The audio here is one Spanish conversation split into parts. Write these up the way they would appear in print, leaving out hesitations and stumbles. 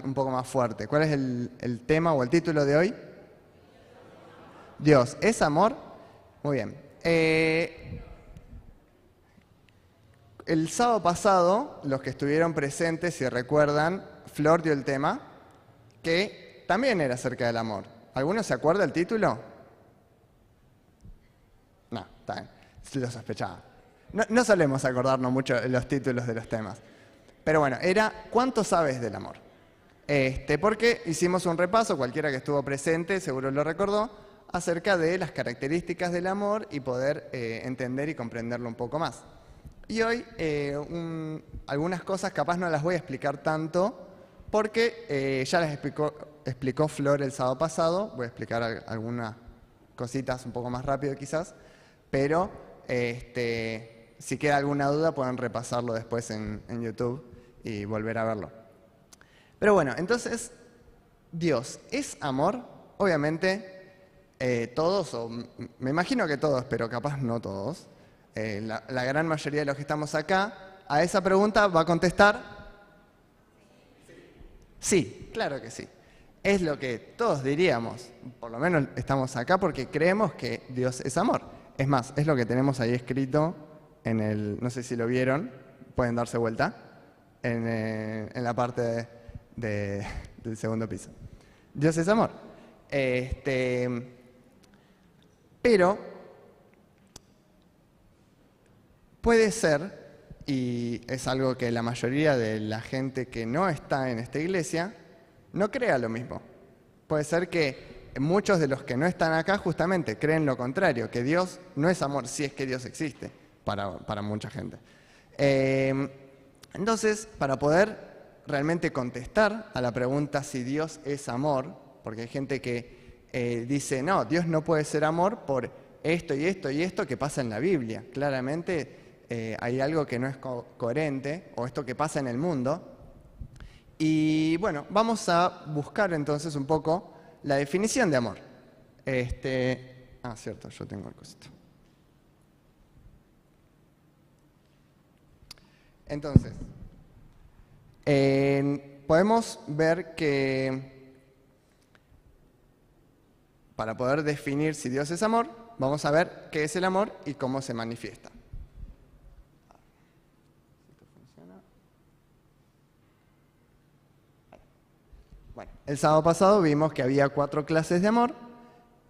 un poco más fuerte. ¿Cuál es el tema o el título de hoy? Dios es amor. Muy bien. El sábado pasado, los que estuvieron presentes, si recuerdan, Flor dio el tema, que también era acerca del amor. ¿Alguno se acuerda el título? No, está bien, lo sospechaba. No solemos acordarnos mucho de los títulos de los temas. Pero bueno, era ¿cuánto sabes del amor? Porque hicimos un repaso, cualquiera que estuvo presente seguro lo recordó, acerca de las características del amor y poder entender y comprenderlo un poco más. Y hoy algunas cosas capaz no las voy a explicar tanto porque ya las explicó Flor el sábado pasado. Voy a explicar algunas cositas un poco más rápido quizás, pero si queda alguna duda pueden repasarlo después en YouTube y volver a verlo. Pero bueno, entonces, Dios es amor. Obviamente todos, o me imagino que todos, pero capaz no todos, la gran mayoría de los que estamos acá, a esa pregunta va a contestar sí, claro que sí. Es lo que todos diríamos, por lo menos estamos acá porque creemos que Dios es amor. Es más, es lo que tenemos ahí escrito en el, no sé si lo vieron, pueden darse vuelta, en la parte del segundo piso. Dios es amor. Pero puede ser, y es algo que la mayoría de la gente que no está en esta iglesia no crea lo mismo. Puede ser que muchos de los que no están acá justamente creen lo contrario, que Dios no es amor, si es que Dios existe para mucha gente. Entonces, para poder realmente contestar a la pregunta si Dios es amor, porque hay gente que dice, no, Dios no puede ser amor por esto y esto y esto que pasa en la Biblia. Claramente hay algo que no es coherente, o esto que pasa en el mundo. Y bueno, vamos a buscar entonces un poco la definición de amor. Cierto, yo tengo el cosito. Entonces, podemos ver que para poder definir si Dios es amor, vamos a ver qué es el amor y cómo se manifiesta. Bueno, el sábado pasado vimos que había 4 clases de amor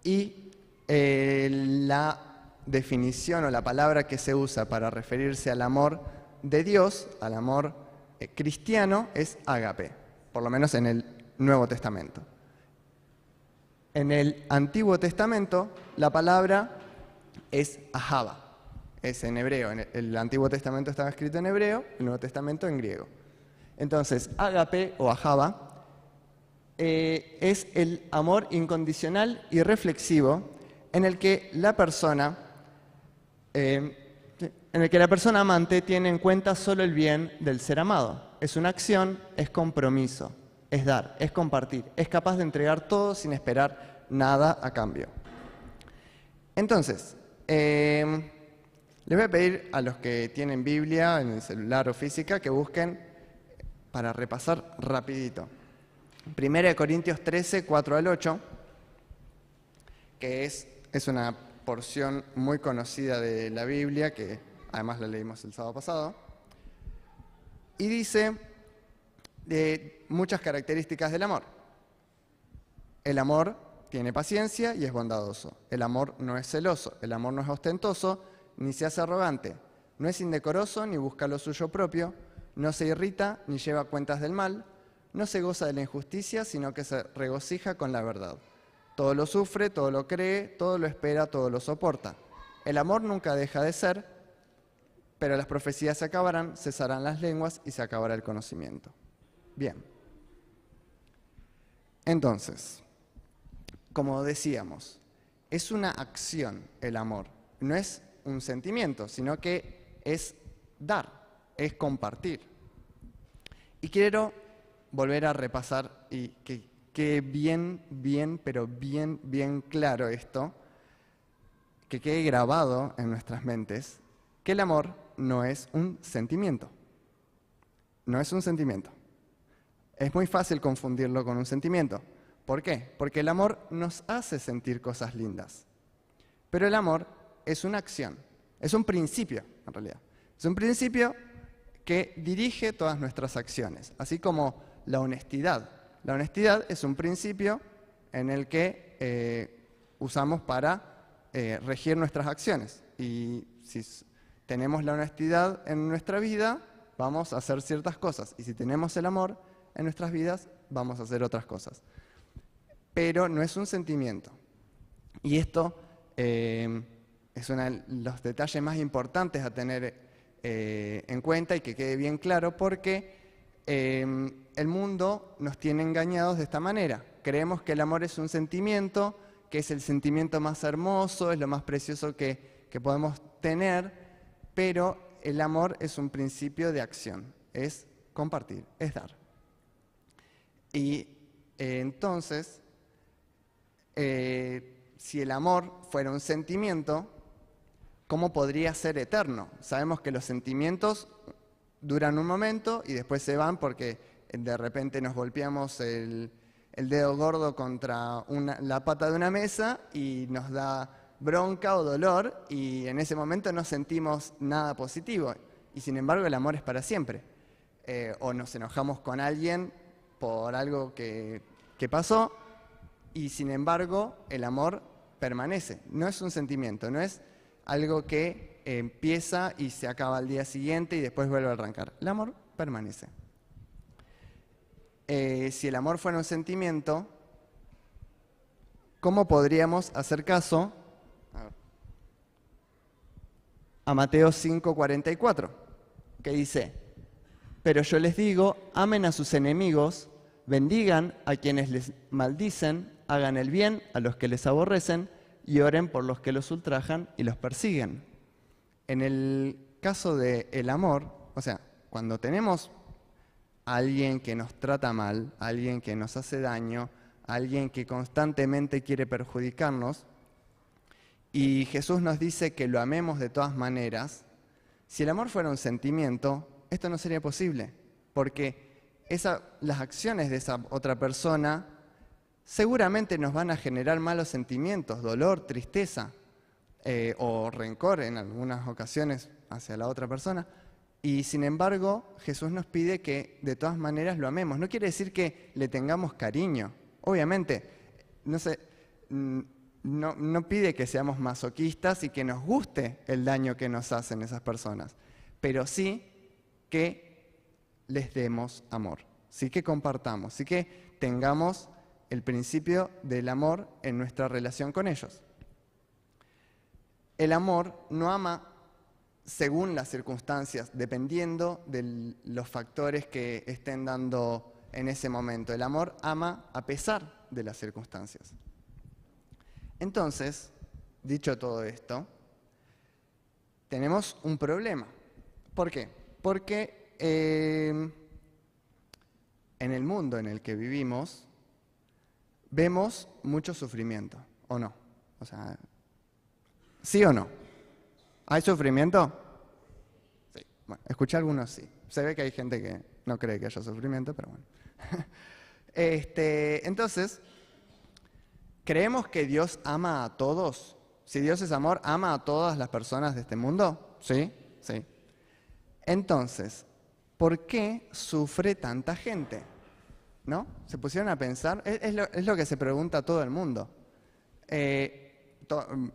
y la definición o la palabra que se usa para referirse al amor de Dios, al amor cristiano, es ágape, por lo menos en el Nuevo Testamento. En el Antiguo Testamento la palabra es ahava, es en hebreo. El Antiguo Testamento estaba escrito en hebreo, el Nuevo Testamento en griego. Entonces, ágape o ahava es el amor incondicional y reflexivo en el que la persona amante tiene en cuenta solo el bien del ser amado. Es una acción, es compromiso, es dar, es compartir, es capaz de entregar todo sin esperar nada a cambio. Entonces, les voy a pedir a los que tienen Biblia en el celular o física que busquen para repasar rapidito. 1 Corintios 13, 4 al 8, que es una porción muy conocida de la Biblia, que además la leímos el sábado pasado, y dice de muchas características del amor. El amor tiene paciencia y es bondadoso. El amor no es celoso, el amor no es ostentoso, ni se hace arrogante, no es indecoroso, ni busca lo suyo propio, no se irrita, ni lleva cuentas del mal, no se goza de la injusticia, sino que se regocija con la verdad. Todo lo sufre, todo lo cree, todo lo espera, todo lo soporta. El amor nunca deja de ser, pero las profecías se acabarán, cesarán las lenguas y se acabará el conocimiento. Bien. Entonces, como decíamos, es una acción el amor, no es un sentimiento, sino que es dar, es compartir. Y quiero volver a repasar y que quede bien claro esto, que quede grabado en nuestras mentes, que el amor no es un sentimiento. No es un sentimiento. Es muy fácil confundirlo con un sentimiento. ¿Por qué? Porque el amor nos hace sentir cosas lindas. Pero el amor es una acción, es un principio, en realidad. Es un principio que dirige todas nuestras acciones, así como la honestidad. La honestidad es un principio en el que usamos para regir nuestras acciones. Y si tenemos la honestidad en nuestra vida, vamos a hacer ciertas cosas. Y si tenemos el amor en nuestras vidas, vamos a hacer otras cosas. Pero no es un sentimiento. Y esto es uno de los detalles más importantes a tener en cuenta y que quede bien claro, porque el mundo nos tiene engañados de esta manera. Creemos que el amor es un sentimiento, que es el sentimiento más hermoso, es lo más precioso que podemos tener, pero el amor es un principio de acción, es compartir, es dar. Y entonces, si el amor fuera un sentimiento, ¿cómo podría ser eterno? Sabemos que los sentimientos duran un momento y después se van porque de repente nos golpeamos el dedo gordo contra la pata de una mesa y nos da bronca o dolor y en ese momento no sentimos nada positivo. Y sin embargo el amor es para siempre. O nos enojamos con alguien por algo que pasó y sin embargo el amor permanece. No es un sentimiento, no es algo que empieza y se acaba al día siguiente y después vuelve a arrancar. El amor permanece. Si el amor fuera un sentimiento, ¿cómo podríamos hacer caso a Mateo 5:44? Que dice: pero yo les digo, amen a sus enemigos, bendigan a quienes les maldicen, hagan el bien a los que les aborrecen y oren por los que los ultrajan y los persiguen. En el caso del amor, o sea, cuando tenemos a alguien que nos trata mal, a alguien que nos hace daño, a alguien que constantemente quiere perjudicarnos, y Jesús nos dice que lo amemos de todas maneras, si el amor fuera un sentimiento, esto no sería posible, porque las acciones de esa otra persona seguramente nos van a generar malos sentimientos, dolor, tristeza o rencor en algunas ocasiones hacia la otra persona. Y sin embargo, Jesús nos pide que de todas maneras lo amemos. No quiere decir que le tengamos cariño. Obviamente, no pide que seamos masoquistas y que nos guste el daño que nos hacen esas personas, pero sí que les demos amor, sí que compartamos, sí que tengamos el principio del amor en nuestra relación con ellos. El amor no ama según las circunstancias, dependiendo de los factores que estén dando en ese momento. El amor ama a pesar de las circunstancias. Entonces, dicho todo esto, tenemos un problema. ¿Por qué? Porque en el mundo en el que vivimos vemos mucho sufrimiento, ¿o no? O sea, ¿sí o no? ¿Hay sufrimiento? Sí. Bueno, escuché algunos sí. Se ve que hay gente que no cree que haya sufrimiento, pero bueno. Entonces, ¿creemos que Dios ama a todos? Si Dios es amor, ¿ama a todas las personas de este mundo? Sí, sí. Entonces, ¿por qué sufre tanta gente? ¿No? ¿Se pusieron a pensar? Es lo que se pregunta todo el mundo.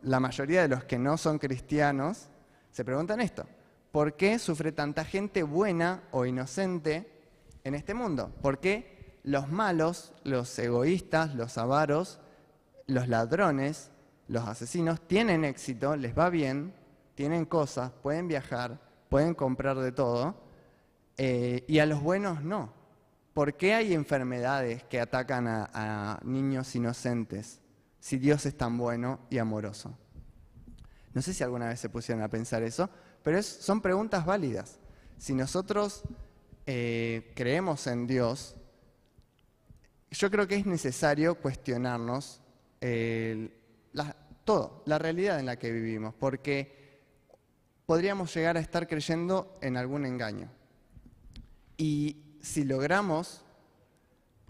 La mayoría de los que no son cristianos se preguntan esto: ¿por qué sufre tanta gente buena o inocente en este mundo? ¿Por qué los malos, los egoístas, los avaros, los ladrones, los asesinos tienen éxito, les va bien, tienen cosas, pueden viajar, pueden comprar de todo, y a los buenos no? ¿Por qué hay enfermedades que atacan a niños inocentes si Dios es tan bueno y amoroso? No sé si alguna vez se pusieron a pensar eso, pero son preguntas válidas. Si nosotros creemos en Dios, yo creo que es necesario cuestionarnos la realidad en la que vivimos, porque podríamos llegar a estar creyendo en algún engaño. Y si logramos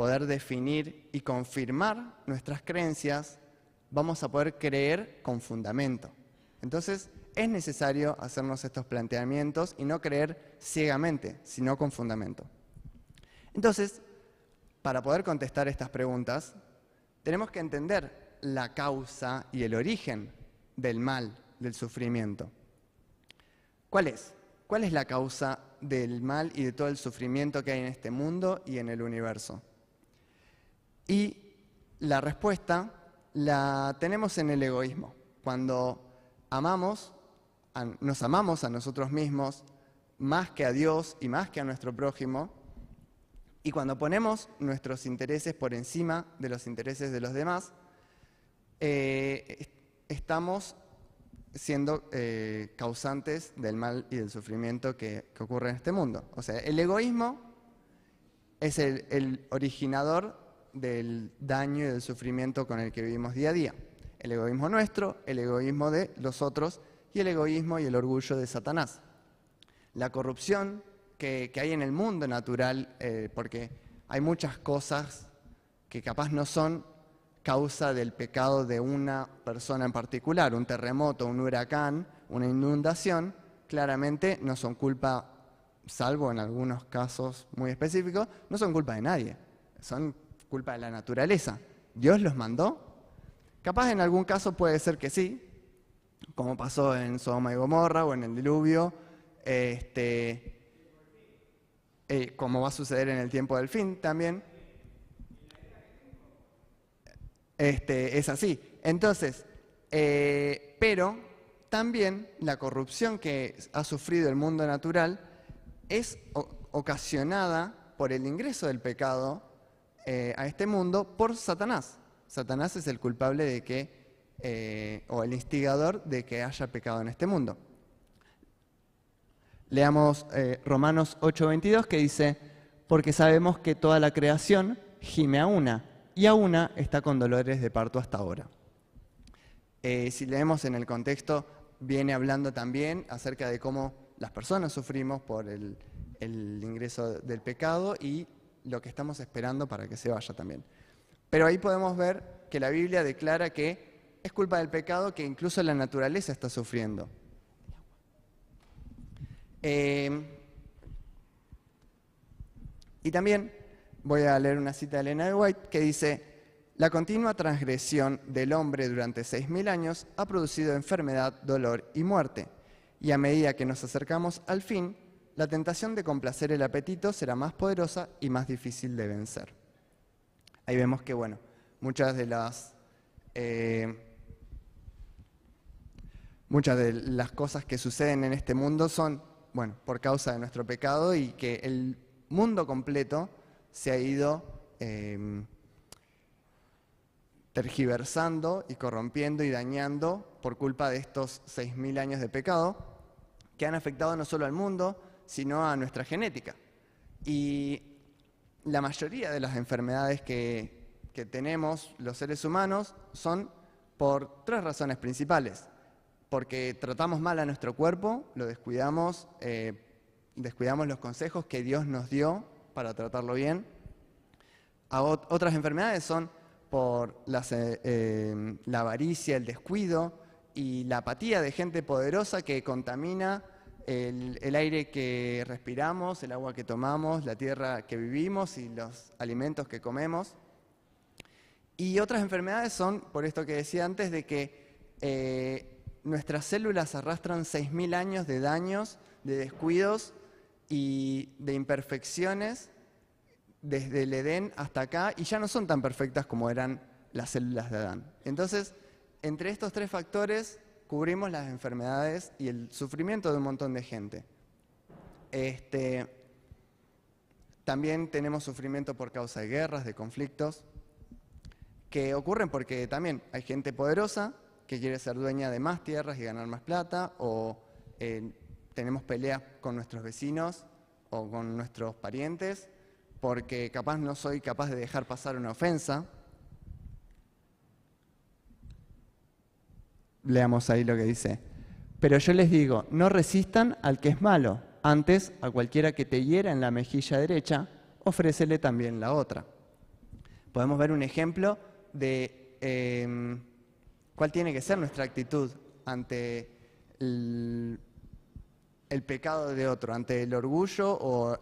poder definir y confirmar nuestras creencias, vamos a poder creer con fundamento. Entonces, es necesario hacernos estos planteamientos y no creer ciegamente, sino con fundamento. Entonces, para poder contestar estas preguntas, tenemos que entender la causa y el origen del mal, del sufrimiento. ¿Cuál es? ¿Cuál es la causa del mal y de todo el sufrimiento que hay en este mundo y en el universo? Y la respuesta la tenemos en el egoísmo. Cuando nos amamos a nosotros mismos más que a Dios y más que a nuestro prójimo, y cuando ponemos nuestros intereses por encima de los intereses de los demás, estamos siendo causantes del mal y del sufrimiento que ocurre en este mundo. O sea, el egoísmo es el originador del daño y del sufrimiento con el que vivimos día a día. El egoísmo nuestro, el egoísmo de los otros y el egoísmo y el orgullo de Satanás. La corrupción que hay en el mundo natural, porque hay muchas cosas que capaz no son causa del pecado de una persona en particular, un terremoto, un huracán, una inundación, claramente no son culpa, salvo en algunos casos muy específicos, no son culpa de nadie, son culpa de la naturaleza. ¿Dios los mandó? Capaz en algún caso puede ser que sí, como pasó en Sodoma y Gomorra o en el diluvio, como va a suceder en el tiempo del fin también. Es así. Entonces, pero también la corrupción que ha sufrido el mundo natural es ocasionada por el ingreso del pecado a este mundo por Satanás. Satanás es el culpable de que, o el instigador de que haya pecado en este mundo. Leamos Romanos 8:22 que dice, porque sabemos que toda la creación gime a una, y a una está con dolores de parto hasta ahora. Si leemos en el contexto, viene hablando también acerca de cómo las personas sufrimos por el ingreso del pecado y lo que estamos esperando para que se vaya también. Pero ahí podemos ver que la Biblia declara que es culpa del pecado que incluso la naturaleza está sufriendo. Y también voy a leer una cita de Elena de White que dice, la continua transgresión del hombre durante 6.000 años ha producido enfermedad, dolor y muerte. Y a medida que nos acercamos al fin, la tentación de complacer el apetito será más poderosa y más difícil de vencer. Ahí vemos que, bueno, muchas de las cosas que suceden en este mundo son, bueno, por causa de nuestro pecado y que el mundo completo se ha ido tergiversando y corrompiendo y dañando por culpa de estos 6.000 años de pecado que han afectado no solo al mundo, sino a nuestra genética. Y la mayoría de las enfermedades que tenemos los seres humanos son por 3 razones principales. Porque tratamos mal a nuestro cuerpo, lo descuidamos, descuidamos los consejos que Dios nos dio para tratarlo bien. Otras enfermedades son por la avaricia, el descuido y la apatía de gente poderosa que contamina el aire que respiramos, el agua que tomamos, la tierra que vivimos y los alimentos que comemos. Y otras enfermedades son, por esto que decía antes, de que nuestras células arrastran 6.000 años de daños, de descuidos y de imperfecciones desde el Edén hasta acá, y ya no son tan perfectas como eran las células de Adán. Entonces, entre estos 3 factores, cubrimos las enfermedades y el sufrimiento de un montón de gente. También tenemos sufrimiento por causa de guerras, de conflictos, que ocurren porque también hay gente poderosa que quiere ser dueña de más tierras y ganar más plata, o tenemos peleas con nuestros vecinos o con nuestros parientes, porque capaz no soy capaz de dejar pasar una ofensa. Leamos ahí lo que dice. Pero yo les digo, no resistan al que es malo, antes a cualquiera que te hiera en la mejilla derecha, ofrécele también la otra. podemos ver un ejemplo de cuál tiene que ser nuestra actitud ante el pecado de otro, ante el orgullo o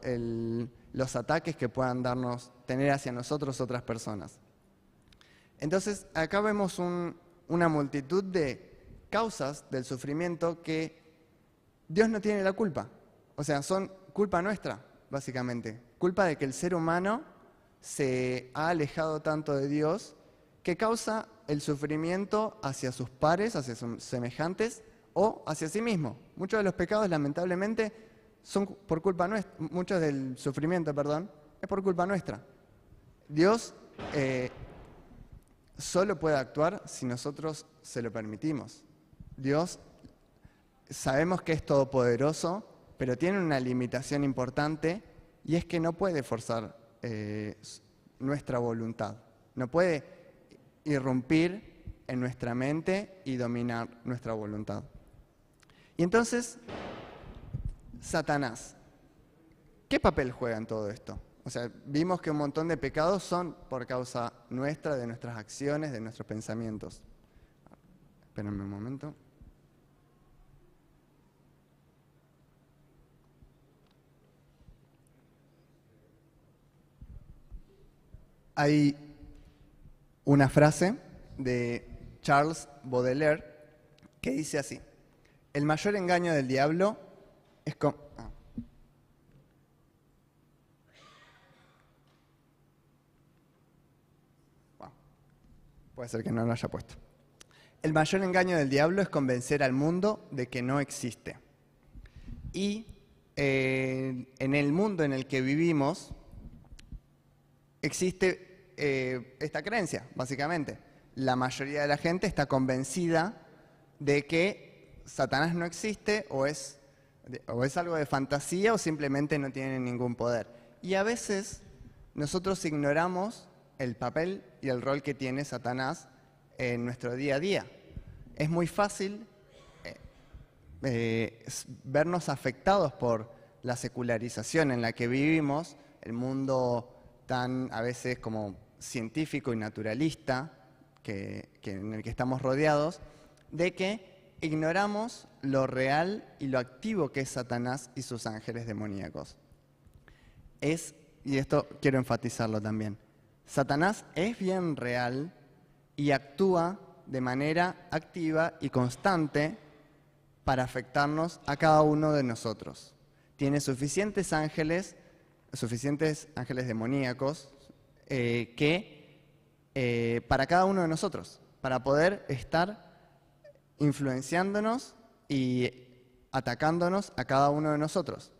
los ataques que puedan tener hacia nosotros otras personas. Entonces, acá vemos una multitud de causas del sufrimiento que Dios no tiene la culpa. O sea, son culpa nuestra, básicamente. Culpa de que el ser humano se ha alejado tanto de Dios que causa el sufrimiento hacia sus pares, hacia sus semejantes o hacia sí mismo. Muchos de los pecados, lamentablemente, son por culpa nuestra. Mucho del sufrimiento, es por culpa nuestra. Dios solo puede actuar si nosotros se lo permitimos. Dios, sabemos que es todopoderoso, pero tiene una limitación importante y es que no puede forzar nuestra voluntad. No puede irrumpir en nuestra mente y dominar nuestra voluntad. Y entonces, Satanás, ¿qué papel juega en todo esto? O sea, vimos que un montón de pecados son por causa nuestra, de nuestras acciones, de nuestros pensamientos. Espérenme un momento. Hay una frase de Charles Baudelaire que dice así: el mayor engaño del diablo es Puede ser que no lo haya puesto. El mayor engaño del diablo es convencer al mundo de que no existe. Y en el mundo en el que vivimos existe esta creencia, básicamente. La mayoría de la gente está convencida de que Satanás no existe o es algo de fantasía o simplemente no tiene ningún poder. Y a veces nosotros ignoramos el papel y el rol que tiene Satanás en nuestro día a día. Es muy fácil vernos afectados por la secularización en la que vivimos, el mundo tan a veces como científico y naturalista en el que estamos rodeados, de que ignoramos lo real y lo activo que es Satanás y sus ángeles demoníacos. Y esto quiero enfatizarlo también, Satanás es bien real y actúa de manera activa y constante para afectarnos a cada uno de nosotros. Tiene suficientes ángeles demoníacos para cada uno de nosotros, para poder estar influenciándonos y atacándonos a cada uno de nosotros.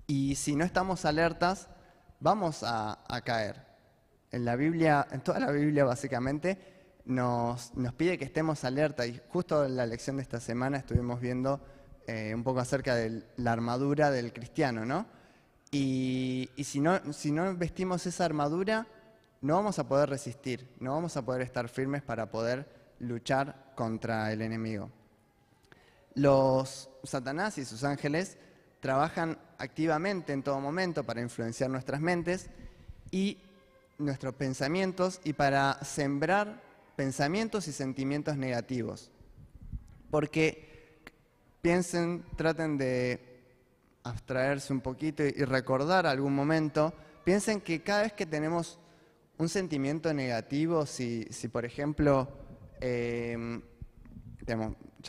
Y si no estamos alertas, vamos a caer. En toda la Biblia básicamente, nos pide que estemos alertas. Y justo en la lección de esta semana estuvimos viendo un poco acerca de la armadura del cristiano, ¿no? Y si no vestimos esa armadura, no vamos a poder resistir, no vamos a poder estar firmes para poder luchar contra el enemigo. Los Satanás y sus ángeles trabajan activamente en todo momento para influenciar nuestras mentes y nuestros pensamientos y para sembrar pensamientos y sentimientos negativos. Porque traten de abstraerse un poquito y recordar algún momento, piensen que cada vez que tenemos un sentimiento negativo, si por ejemplo, ya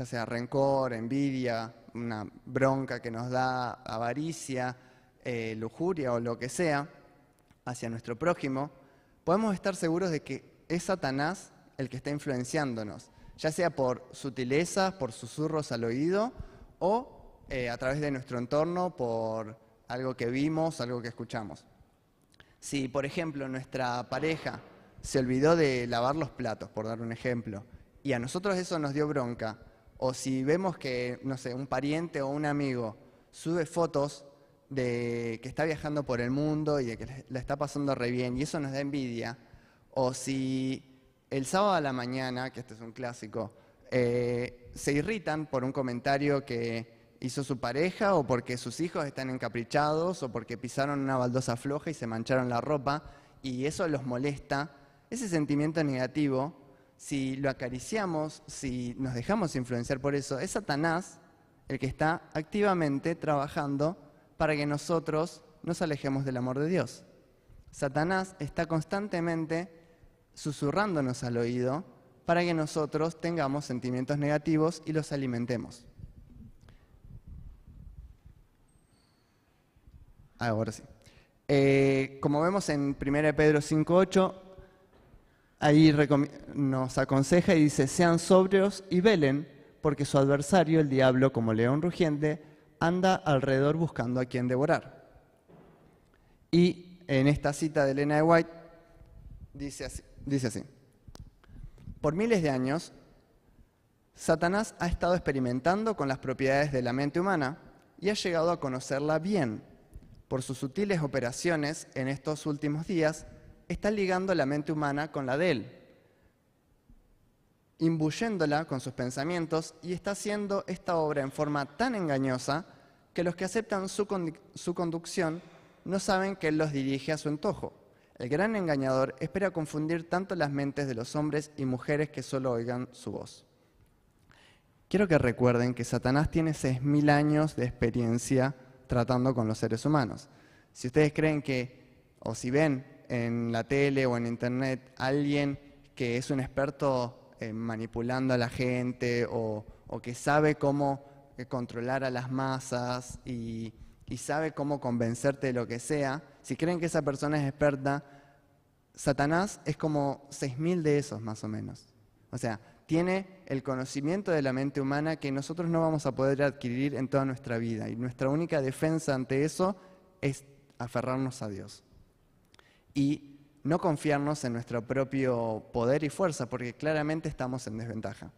sea rencor, envidia, una bronca que nos da avaricia, lujuria o lo que sea, hacia nuestro prójimo, podemos estar seguros de que es Satanás el que está influenciándonos, ya sea por sutileza, por susurros al oído o a través de nuestro entorno por algo que vimos, algo que escuchamos. Si, por ejemplo, nuestra pareja se olvidó de lavar los platos, por dar un ejemplo, y a nosotros eso nos dio bronca, o si vemos que, no sé, un pariente o un amigo sube fotos de que está viajando por el mundo y de que la está pasando re bien, y eso nos da envidia, o si el sábado a la mañana, que este es un clásico, se irritan por un comentario que hizo su pareja o porque sus hijos están encaprichados o porque pisaron una baldosa floja y se mancharon la ropa y eso los molesta, ese sentimiento negativo, si lo acariciamos, si nos dejamos influenciar por eso, es Satanás el que está activamente trabajando para que nosotros nos alejemos del amor de Dios. Satanás está constantemente susurrándonos al oído para que nosotros tengamos sentimientos negativos y los alimentemos. Ahora sí. Como vemos en 1 Pedro 5:8, ahí nos aconseja y dice: sean sobrios y velen, porque su adversario, el diablo, como león rugiente, anda alrededor buscando a quien devorar. Y en esta cita de Elena de White dice así: por miles de años, Satanás ha estado experimentando con las propiedades de la mente humana y ha llegado a conocerla bien. Por sus sutiles operaciones en estos últimos días, está ligando la mente humana con la de él, imbuyéndola con sus pensamientos, y está haciendo esta obra en forma tan engañosa que los que aceptan su conducción no saben que él los dirige a su antojo. El gran engañador espera confundir tanto las mentes de los hombres y mujeres que solo oigan su voz. Quiero que recuerden que Satanás tiene 6.000 años de experiencia tratando con los seres humanos. Si ustedes creen que, o si ven en la tele o en internet a alguien que es un experto manipulando a la gente o que sabe cómo controlar a las masas y sabe cómo convencerte de lo que sea, si creen que esa persona es experta, Satanás es como 6.000 de esos más o menos. O sea, tiene el conocimiento de la mente humana que nosotros no vamos a poder adquirir en toda nuestra vida. Y nuestra única defensa ante eso es aferrarnos a Dios. Y no confiarnos en nuestro propio poder y fuerza, porque claramente estamos en desventaja.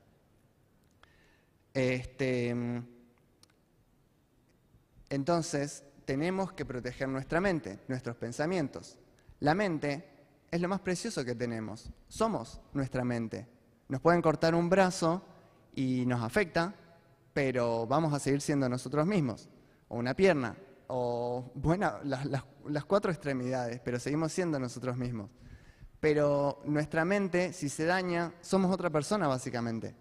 Entonces, tenemos que proteger nuestra mente, nuestros pensamientos. La mente es lo más precioso que tenemos. Somos nuestra mente. Nos pueden cortar un brazo y nos afecta, pero vamos a seguir siendo nosotros mismos. O una pierna, o bueno, las 4 extremidades, pero seguimos siendo nosotros mismos. Pero nuestra mente, si se daña, somos otra persona básicamente.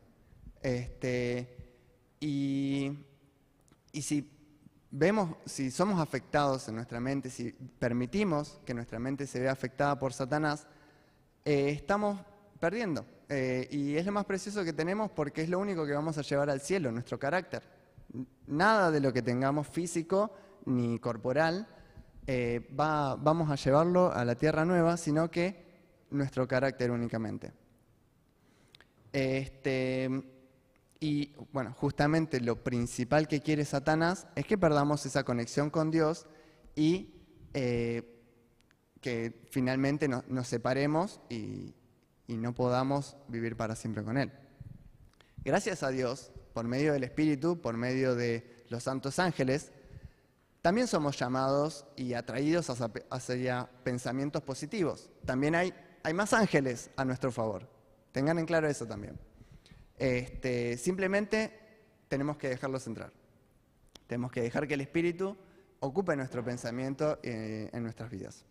Y si somos afectados en nuestra mente, si permitimos que nuestra mente se vea afectada por Satanás, estamos perdiendo. Y es lo más precioso que tenemos porque es lo único que vamos a llevar al cielo, nuestro carácter. Nada de lo que tengamos físico ni corporal vamos a llevarlo a la tierra nueva, sino que nuestro carácter únicamente. Y bueno, justamente lo principal que quiere Satanás es que perdamos esa conexión con Dios y que finalmente nos separemos y no podamos vivir para siempre con Él. Gracias a Dios, por medio del Espíritu, por medio de los santos ángeles, también somos llamados y atraídos hacia pensamientos positivos. También hay más ángeles a nuestro favor. Tengan en claro eso también. Simplemente tenemos que dejarlos entrar. Tenemos que dejar que el Espíritu ocupe nuestro pensamiento en nuestras vidas.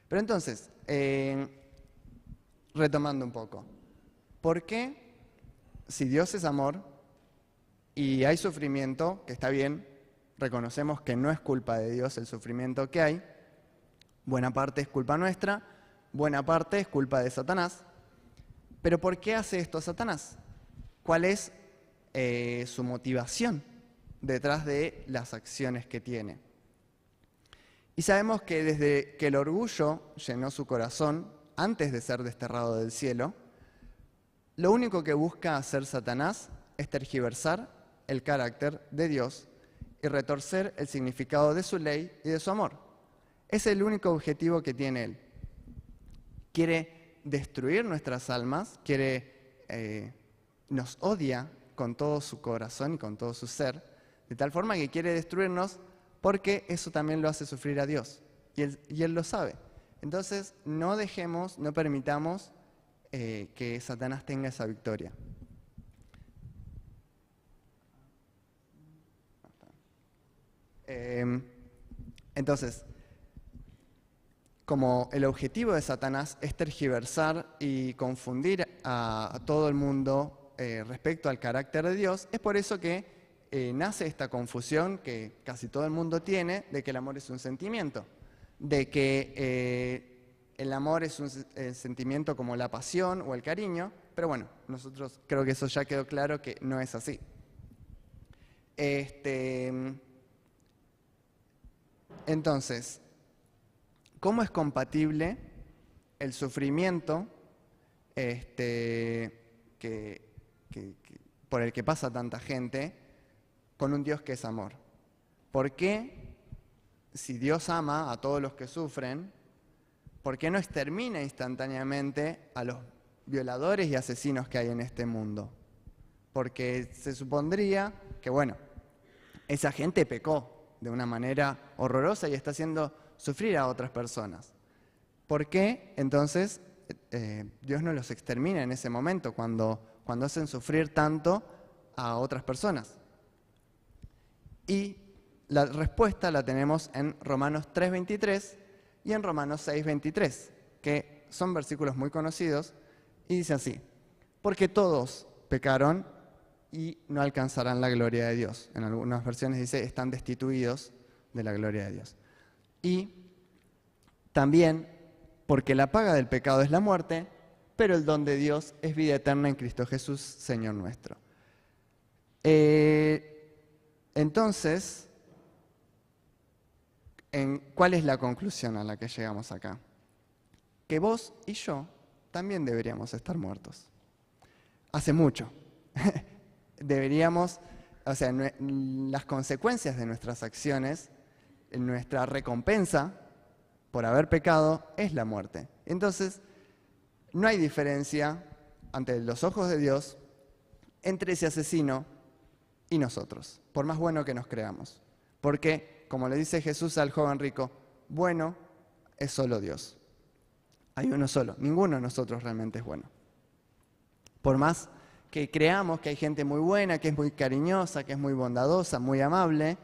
Pero entonces, retomando un poco, ¿por qué, si Dios es amor y hay sufrimiento, que está bien, reconocemos que no es culpa de Dios el sufrimiento que hay, buena parte es culpa nuestra, buena parte es culpa de Satanás, pero ¿por qué hace esto Satanás? ¿Cuál es su motivación detrás de las acciones que tiene? Y sabemos que desde que el orgullo llenó su corazón, antes de ser desterrado del cielo, lo único que busca hacer Satanás es tergiversar el carácter de Dios y retorcer el significado de su ley y de su amor. Es el único objetivo que tiene él. Quiere destruir nuestras almas, nos odia con todo su corazón y con todo su ser, de tal forma que quiere destruirnos porque eso también lo hace sufrir a Dios. Y él lo sabe. Entonces, no permitamos que Satanás tenga esa victoria. Entonces, como el objetivo de Satanás es tergiversar y confundir a todo el mundo respecto al carácter de Dios, es por eso que nace esta confusión que casi todo el mundo tiene de que el amor es un sentimiento, de que el amor es un sentimiento como la pasión o el cariño, pero bueno, nosotros creo que eso ya quedó claro que no es así. Entonces, ¿cómo es compatible el sufrimiento por el que pasa tanta gente con un Dios que es amor? ¿Por qué, si Dios ama a todos los que sufren, por qué no extermina instantáneamente a los violadores y asesinos que hay en este mundo? Porque se supondría que, bueno, esa gente pecó de una manera horrorosa y está haciendo sufrir a otras personas. ¿Por qué entonces Dios no los extermina en ese momento cuando hacen sufrir tanto a otras personas? Y la respuesta la tenemos en Romanos 3:23 y en Romanos 6:23, que son versículos muy conocidos, y dice así: porque todos pecaron y no alcanzarán la gloria de Dios. En algunas versiones dice, están destituidos de la gloria de Dios. Y también porque la paga del pecado es la muerte, pero el don de Dios es vida eterna en Cristo Jesús, Señor nuestro. Entonces, ¿cuál es la conclusión a la que llegamos acá? Que vos y yo también deberíamos estar muertos. Hace mucho. Deberíamos, o sea, las consecuencias de nuestras acciones, nuestra recompensa por haber pecado es la muerte. Entonces, no hay diferencia ante los ojos de Dios entre ese asesino y nosotros, por más bueno que nos creamos. Porque, como le dice Jesús al joven rico, bueno es solo Dios. Hay uno solo, ninguno de nosotros realmente es bueno. Por más que creamos que hay gente muy buena, que es muy cariñosa, que es muy bondadosa, muy amable,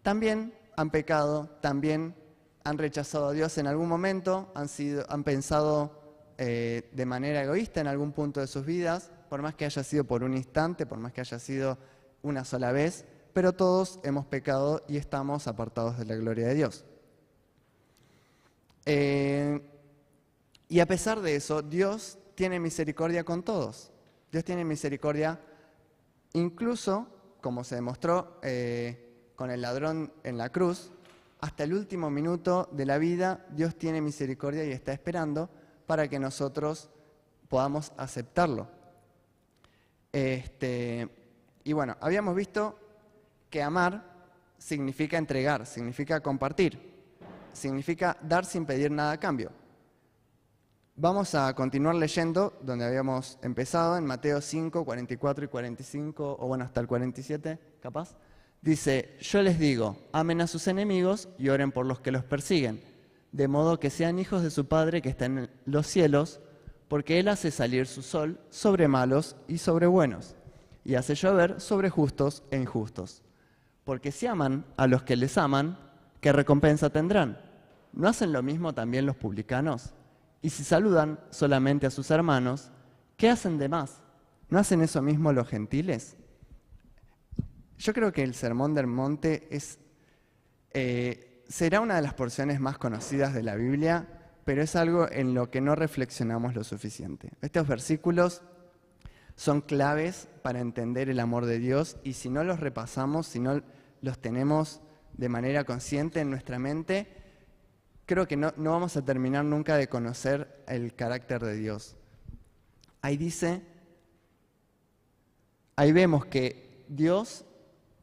también han pecado, también han rechazado a Dios en algún momento, han pensado de manera egoísta en algún punto de sus vidas, por más que haya sido por un instante, por más que haya sido una sola vez, pero todos hemos pecado y estamos apartados de la gloria de Dios. Y a pesar de eso, Dios tiene misericordia con todos. Dios tiene misericordia incluso, como se demostró con el ladrón en la cruz, hasta el último minuto de la vida Dios tiene misericordia y está esperando para que nosotros podamos aceptarlo. Y bueno, habíamos visto que amar significa entregar, significa compartir, significa dar sin pedir nada a cambio. Vamos a continuar leyendo donde habíamos empezado, en Mateo 5, 44 y 45, o bueno, hasta el 47, capaz. Dice, yo les digo, amen a sus enemigos y oren por los que los persiguen, de modo que sean hijos de su Padre que está en los cielos, porque Él hace salir su sol sobre malos y sobre buenos, y hace llover sobre justos e injustos. Porque si aman a los que les aman, ¿qué recompensa tendrán? ¿No hacen lo mismo también los publicanos? Y si saludan solamente a sus hermanos, ¿qué hacen de más? ¿No hacen eso mismo los gentiles? Yo creo que el Sermón del Monte será una de las porciones más conocidas de la Biblia, pero es algo en lo que no reflexionamos lo suficiente. Estos versículos son claves para entender el amor de Dios y si no los repasamos, si no los tenemos de manera consciente en nuestra mente, creo que no vamos a terminar nunca de conocer el carácter de Dios. Ahí vemos que Dios,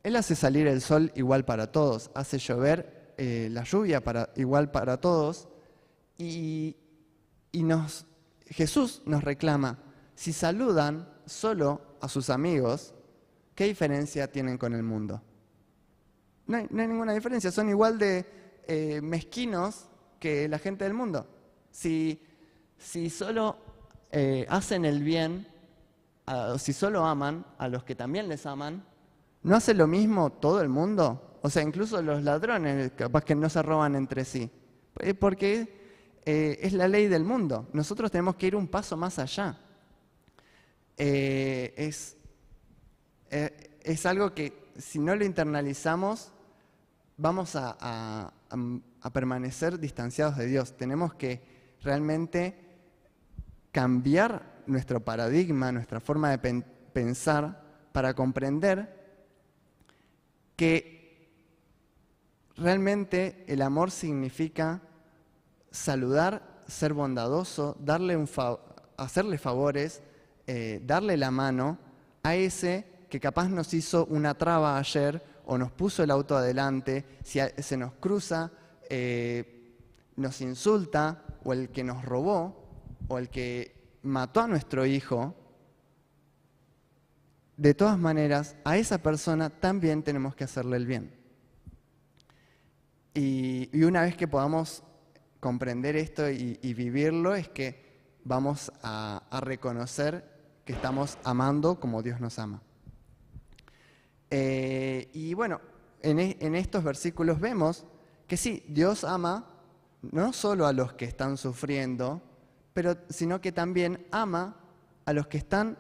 Él hace salir el sol igual para todos, hace llover la lluvia igual para todos y Jesús nos reclama, si saludan solo a sus amigos, ¿qué diferencia tienen con el mundo? No hay ninguna diferencia, son igual de mezquinos que la gente del mundo. Si solo hacen el bien, si solo aman a los que también les aman, ¿no hace lo mismo todo el mundo? O sea, incluso los ladrones capaz que no se roban entre sí. Porque es la ley del mundo. Nosotros tenemos que ir un paso más allá. Es algo que si no lo internalizamos, vamos a permanecer distanciados de Dios. Tenemos que realmente cambiar nuestro paradigma, nuestra forma de pensar, para comprender que realmente el amor significa saludar, ser bondadoso, hacerle favores, darle la mano a ese que capaz nos hizo una traba ayer o nos puso el auto adelante, si se nos cruza, nos insulta, o el que nos robó, o el que mató a nuestro hijo. De todas maneras, a esa persona también tenemos que hacerle el bien. Y una vez que podamos comprender esto y vivirlo, es que vamos a reconocer que estamos amando como Dios nos ama. Y bueno, en estos versículos vemos que sí, Dios ama no solo a los que están sufriendo, sino que también ama a los que están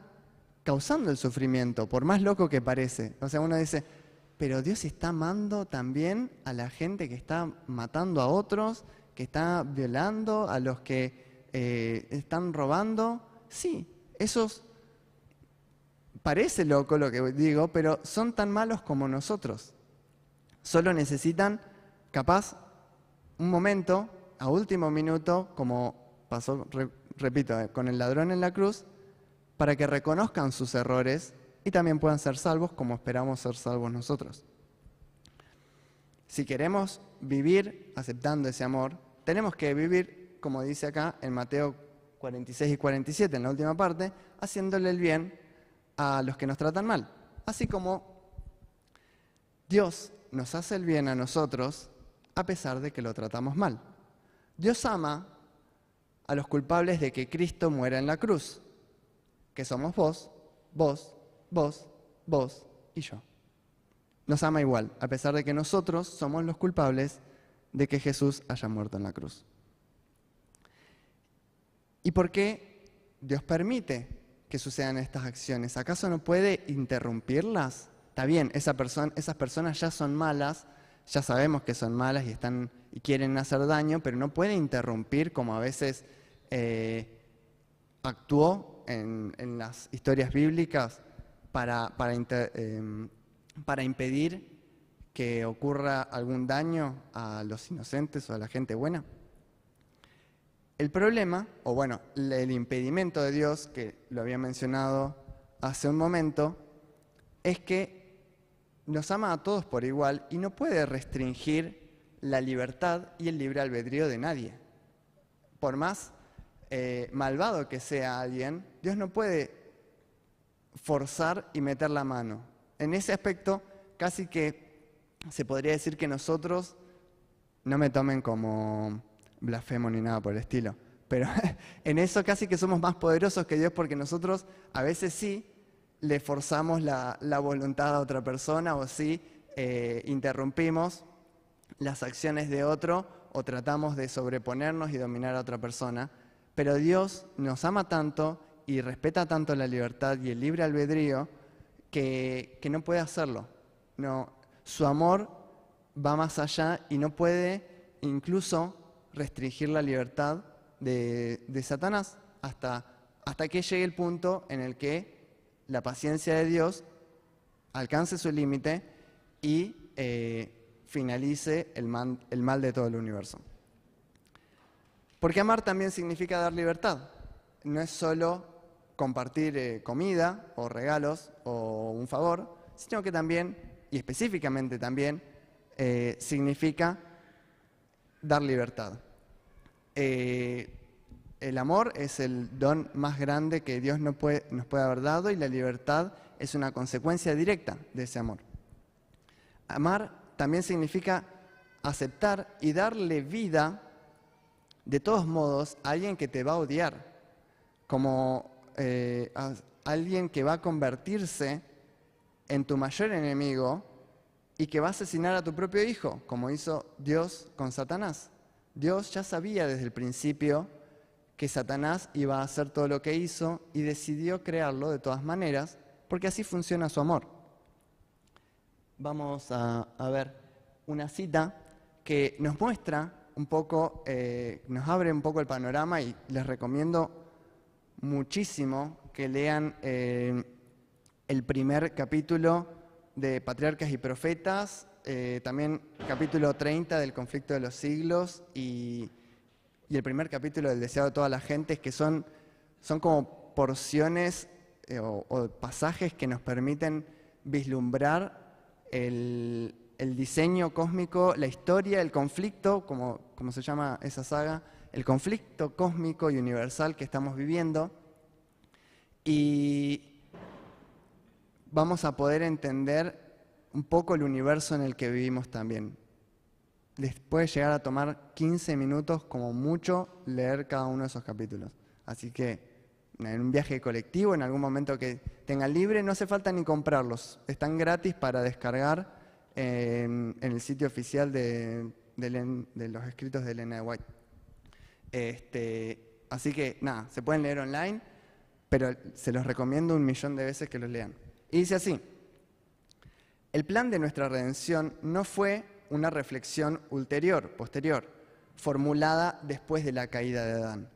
causando el sufrimiento, por más loco que parece. O sea, uno dice, pero Dios está amando también a la gente que está matando a otros, que está violando, a los que están robando. Sí, esos parece loco lo que digo, pero son tan malos como nosotros. Solo necesitan, capaz, un momento, a último minuto, como pasó, repito, con el ladrón en la cruz, para que reconozcan sus errores y también puedan ser salvos como esperamos ser salvos nosotros. Si queremos vivir aceptando ese amor, tenemos que vivir, como dice acá en Mateo 46 y 47, en la última parte, haciéndole el bien a los que nos tratan mal. Así como Dios nos hace el bien a nosotros a pesar de que lo tratamos mal. Dios ama a los culpables de que Cristo muera en la cruz, que somos vos, vos, vos, vos y yo. Nos ama igual, a pesar de que nosotros somos los culpables de que Jesús haya muerto en la cruz. ¿Y por qué Dios permite que sucedan estas acciones? ¿Acaso no puede interrumpirlas? Está bien, esas personas ya son malas, ya sabemos que son malas y quieren hacer daño, pero no puede interrumpir, como a veces actuó en las historias bíblicas para impedir que ocurra algún daño a los inocentes o a la gente buena. El problema, o bueno, el impedimento de Dios, que lo había mencionado hace un momento, es que nos ama a todos por igual y no puede restringir la libertad y el libre albedrío de nadie. Por más malvado que sea alguien, Dios no puede forzar y meter la mano. En ese aspecto, casi que se podría decir que nosotros, no me tomen como blasfemo ni nada por el estilo, pero en eso casi que somos más poderosos que Dios, porque nosotros a veces sí le forzamos la voluntad a otra persona, o sí interrumpimos las acciones de otro, o tratamos de sobreponernos y dominar a otra persona. Pero Dios nos ama tanto y respeta tanto la libertad y el libre albedrío que no puede hacerlo. No, su amor va más allá y no puede incluso restringir la libertad de Satanás hasta que llegue el punto en el que la paciencia de Dios alcance su límite y finalice el mal de todo el universo. Porque amar también significa dar libertad. No es solo compartir comida o regalos o un favor, sino que también, y específicamente también, significa dar libertad. El amor es el don más grande que Dios nos puede haber dado, y la libertad es una consecuencia directa de ese amor. Amar también significa aceptar y darle vida, de todos modos, a alguien que te va a odiar, como a alguien que va a convertirse en tu mayor enemigo y que va a asesinar a tu propio hijo, como hizo Dios con Satanás. Dios ya sabía desde el principio que Satanás iba a hacer todo lo que hizo y decidió crearlo de todas maneras, porque así funciona su amor. Vamos a ver una cita que nos muestra un poco, nos abre un poco el panorama, y les recomiendo muchísimo que lean el primer capítulo de Patriarcas y Profetas, también capítulo 30 del Conflicto de los Siglos y el primer capítulo del Deseado de toda la gente, que son como porciones o pasajes que nos permiten vislumbrar el diseño cósmico, la historia, el conflicto, como se llama esa saga, el conflicto cósmico y universal que estamos viviendo, y vamos a poder entender un poco el universo en el que vivimos también. Les puede llegar a tomar 15 minutos como mucho leer cada uno de esos capítulos. Así que en un viaje colectivo, en algún momento que tengan libre, no hace falta ni comprarlos. Están gratis para descargar en el sitio oficial de los escritos de Elena de White. Así que nada, se pueden leer online, pero se los recomiendo 1.000.000 de veces que los lean. Y dice así: el plan de nuestra redención no fue una reflexión posterior, formulada después de la caída de Adán.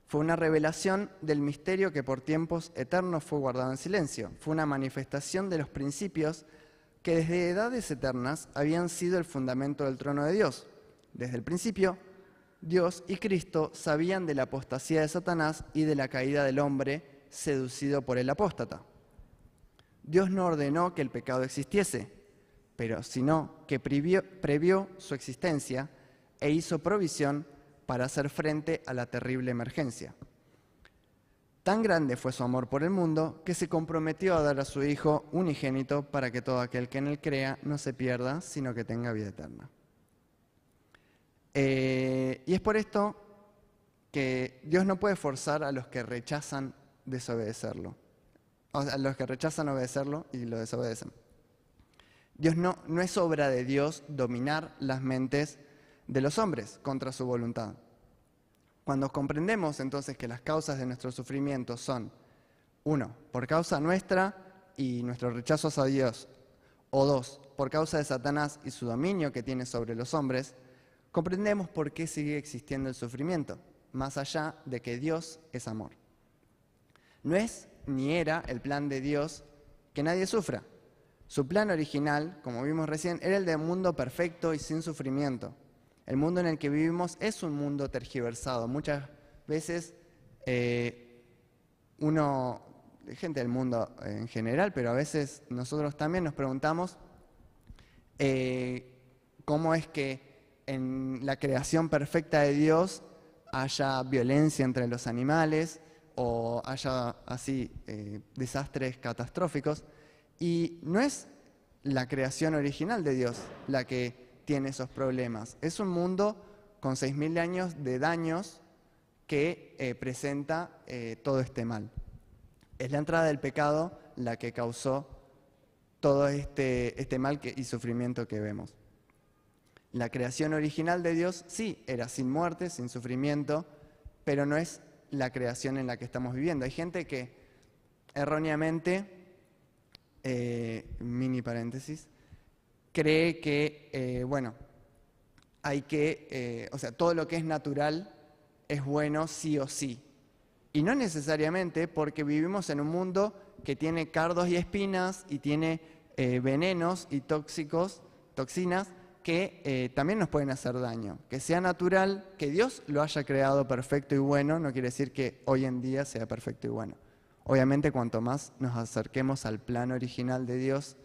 Fue una revelación del misterio que por tiempos eternos fue guardado en silencio. Fue una manifestación de los principios que desde edades eternas habían sido el fundamento del trono de Dios. Desde el principio, Dios y Cristo sabían de la apostasía de Satanás y de la caída del hombre seducido por el apóstata. Dios no ordenó que el pecado existiese, pero sino que previó su existencia e hizo provisión para hacer frente a la terrible emergencia. Tan grande fue su amor por el mundo que se comprometió a dar a su Hijo unigénito para que todo aquel que en él crea no se pierda, sino que tenga vida eterna. Y es por esto que Dios no puede forzar a los que rechazan desobedecerlo, o sea, a los que rechazan obedecerlo y lo desobedecen. Dios no es obra de Dios dominar las mentes de los hombres contra su voluntad. Cuando comprendemos entonces que las causas de nuestro sufrimiento son, 1, por causa nuestra y nuestros rechazos a Dios, o 2, por causa de Satanás y su dominio que tiene sobre los hombres, comprendemos por qué sigue existiendo el sufrimiento, más allá de que Dios es amor. No es ni era el plan de Dios que nadie sufra. Su plan original, como vimos recién, era el de un mundo perfecto y sin sufrimiento. El mundo en el que vivimos es un mundo tergiversado. Muchas veces gente del mundo en general, pero a veces nosotros también nos preguntamos cómo es que en la creación perfecta de Dios haya violencia entre los animales o haya así desastres catastróficos. Y no es la creación original de Dios la que tiene esos problemas. Es un mundo con 6.000 años de daños que presenta todo este mal. Es la entrada del pecado la que causó todo este mal y sufrimiento que vemos. La creación original de Dios sí era sin muerte, sin sufrimiento, pero no es la creación en la que estamos viviendo. Hay gente que erróneamente, mini paréntesis, cree que, hay que, todo lo que es natural es bueno sí o sí. Y no necesariamente, porque vivimos en un mundo que tiene cardos y espinas y tiene venenos y toxinas que también nos pueden hacer daño. Que sea natural, que Dios lo haya creado perfecto y bueno, no quiere decir que hoy en día sea perfecto y bueno. Obviamente, cuanto más nos acerquemos al plan original de Dios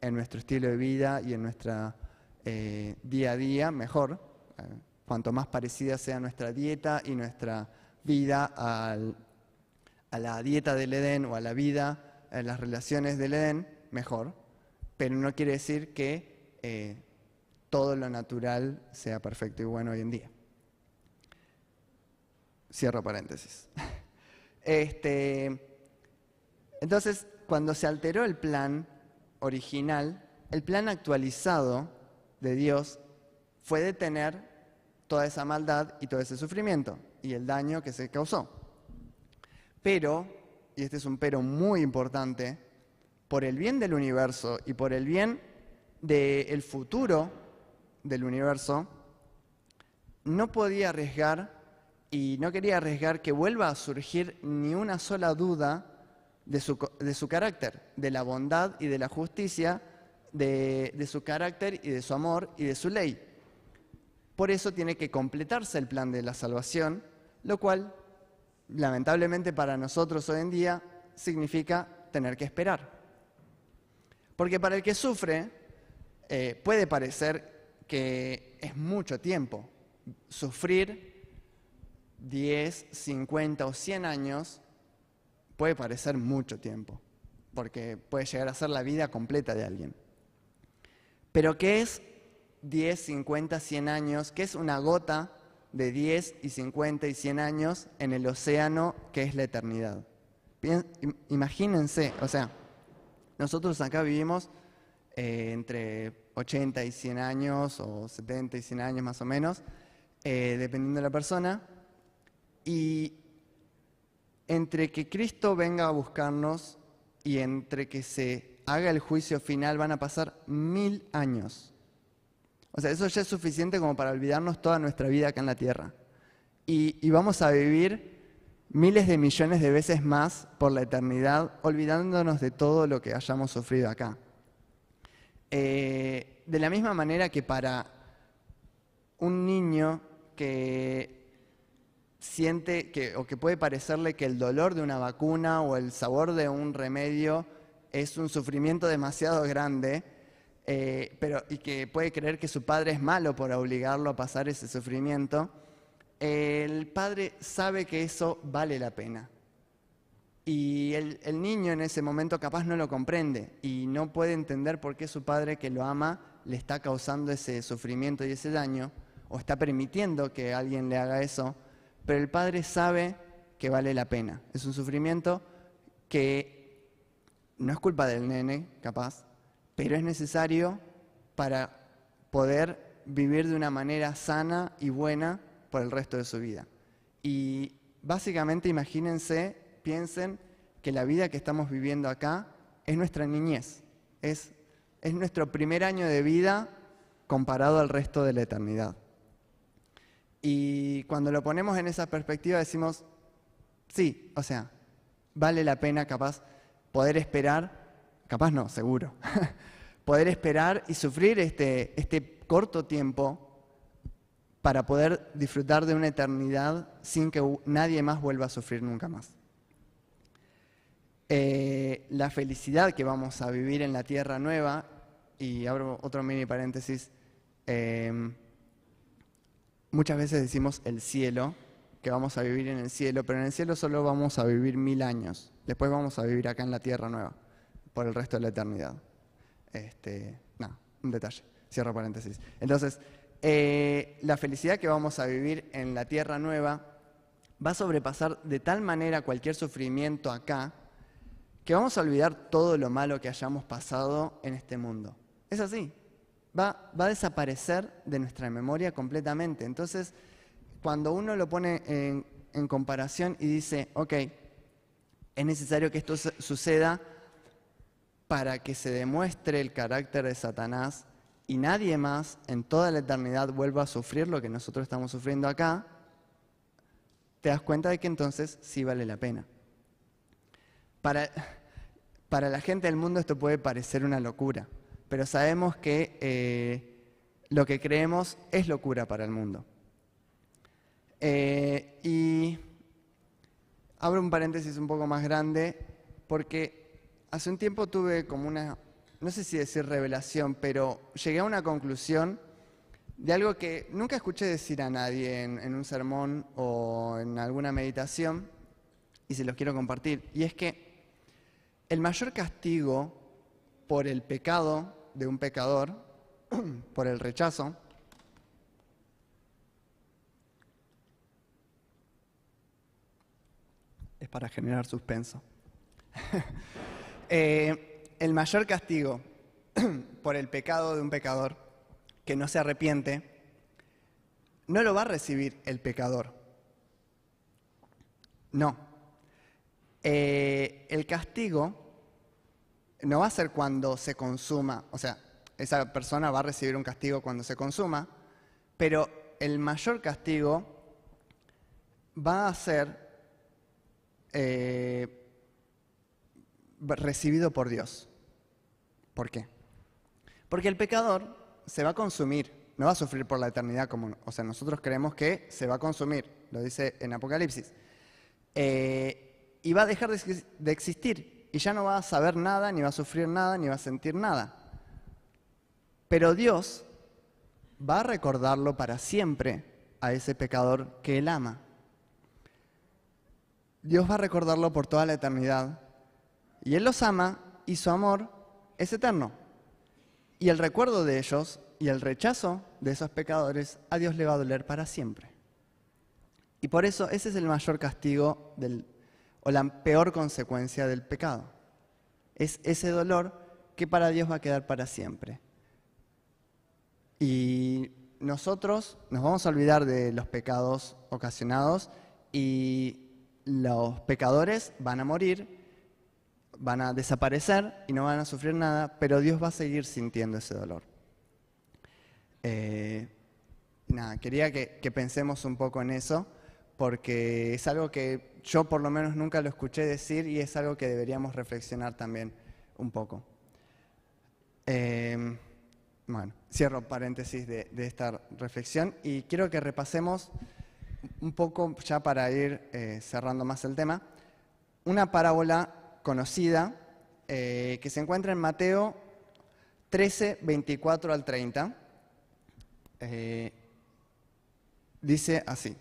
en nuestro estilo de vida y en nuestra día a día, mejor. Cuanto más parecida sea nuestra dieta y nuestra vida a la dieta del Edén o a la vida, a las relaciones del Edén, mejor. Pero no quiere decir que todo lo natural sea perfecto y bueno hoy en día. Cierro paréntesis. Entonces, cuando se alteró el plan original, el plan actualizado de Dios fue detener toda esa maldad y todo ese sufrimiento y el daño que se causó. Pero, y este es un pero muy importante, por el bien del universo y por el bien del futuro del universo, no podía arriesgar y no quería arriesgar que vuelva a surgir ni una sola duda de su carácter, de la bondad y de la justicia, de su carácter y de su amor y de su ley. Por eso tiene que completarse el plan de la salvación, lo cual, lamentablemente para nosotros hoy en día, significa tener que esperar. Porque para el que sufre, puede parecer que es mucho tiempo. Sufrir 10, 50 o 100 años puede parecer mucho tiempo, porque puede llegar a ser la vida completa de alguien. Pero ¿qué es 10, 50, 100 años? ¿Qué es una gota de 10 y 50 y 100 años en el océano que es la eternidad? Imagínense, o sea, nosotros acá vivimos entre 80 y 100 años, o 70 y 100 años más o menos, dependiendo de la persona, y entre que Cristo venga a buscarnos y entre que se haga el juicio final van a pasar 1000 años. O sea, eso ya es suficiente como para olvidarnos toda nuestra vida acá en la tierra. Y vamos a vivir miles de millones de veces más por la eternidad, olvidándonos de todo lo que hayamos sufrido acá. De la misma manera que para un niño que siente o que puede parecerle que el dolor de una vacuna o el sabor de un remedio es un sufrimiento demasiado grande, y que puede creer que su padre es malo por obligarlo a pasar ese sufrimiento, el padre sabe que eso vale la pena. Y el niño en ese momento capaz no lo comprende y no puede entender por qué su padre, que lo ama, le está causando ese sufrimiento y ese daño, o está permitiendo que alguien le haga eso, pero el padre sabe que vale la pena. Es un sufrimiento que no es culpa del nene, capaz, pero es necesario para poder vivir de una manera sana y buena por el resto de su vida. Y básicamente imagínense, piensen que la vida que estamos viviendo acá es nuestra niñez, es nuestro primer año de vida comparado al resto de la eternidad. Y cuando lo ponemos en esa perspectiva decimos, sí, o sea, vale la pena capaz poder esperar, capaz no, seguro, poder esperar y sufrir este corto tiempo para poder disfrutar de una eternidad sin que nadie más vuelva a sufrir nunca más. La felicidad que vamos a vivir en la tierra nueva, y abro otro mini paréntesis, muchas veces decimos el cielo, que vamos a vivir en el cielo, pero en el cielo solo vamos a vivir 1000 años. Después vamos a vivir acá en la tierra nueva, por el resto de la eternidad. Un detalle, cierro paréntesis. Entonces, la felicidad que vamos a vivir en la tierra nueva va a sobrepasar de tal manera cualquier sufrimiento acá, que vamos a olvidar todo lo malo que hayamos pasado en este mundo. Es así. Va a desaparecer de nuestra memoria completamente. Entonces, cuando uno lo pone en comparación y dice, ok, es necesario que esto suceda para que se demuestre el carácter de Satanás y nadie más en toda la eternidad vuelva a sufrir lo que nosotros estamos sufriendo acá, te das cuenta de que entonces sí vale la pena. Para la gente del mundo esto puede parecer una locura, pero sabemos que lo que creemos es locura para el mundo. Y abro un paréntesis un poco más grande, porque hace un tiempo tuve como una, no sé si decir revelación, pero llegué a una conclusión de algo que nunca escuché decir a nadie en un sermón o en alguna meditación, y se los quiero compartir, y es que el mayor castigo por el pecado de un pecador, por el rechazo, es para generar suspenso. El mayor castigo por el pecado de un pecador que no se arrepiente no lo va a recibir el pecador. No. El castigo no va a ser cuando se consuma, o sea, esa persona va a recibir un castigo cuando se consuma, pero el mayor castigo va a ser recibido por Dios. ¿Por qué? Porque el pecador se va a consumir, no va a sufrir por la eternidad, o sea, nosotros creemos que se va a consumir, lo dice en Apocalipsis, y va a dejar de existir, y ya no va a saber nada, ni va a sufrir nada, ni va a sentir nada. Pero Dios va a recordarlo para siempre a ese pecador que Él ama. Dios va a recordarlo por toda la eternidad, y Él los ama, y su amor es eterno. Y el recuerdo de ellos y el rechazo de esos pecadores a Dios le va a doler para siempre. Y por eso ese es el mayor castigo o la peor consecuencia del pecado. Es ese dolor que para Dios va a quedar para siempre. Y nosotros nos vamos a olvidar de los pecados ocasionados y los pecadores van a morir, van a desaparecer y no van a sufrir nada, pero Dios va a seguir sintiendo ese dolor. Quería que pensemos un poco en eso, porque es algo que yo por lo menos nunca lo escuché decir y es algo que deberíamos reflexionar también un poco. Bueno, cierro paréntesis de esta reflexión y quiero que repasemos un poco, ya para ir cerrando más el tema, una parábola conocida que se encuentra en Mateo 13, 24 al 30. Dice así.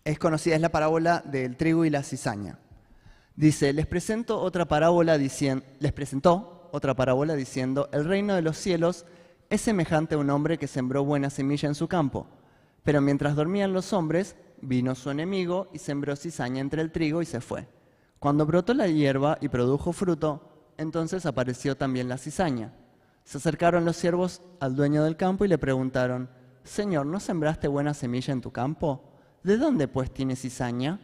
Es conocida, es la parábola del trigo y la cizaña. Dice, les presentó otra parábola diciendo, el reino de los cielos es semejante a un hombre que sembró buena semilla en su campo. Pero mientras dormían los hombres, vino su enemigo y sembró cizaña entre el trigo y se fue. Cuando brotó la hierba y produjo fruto, entonces apareció también la cizaña. Se acercaron los siervos al dueño del campo y le preguntaron, Señor, ¿no sembraste buena semilla en tu campo? ¿De dónde pues tiene cizaña?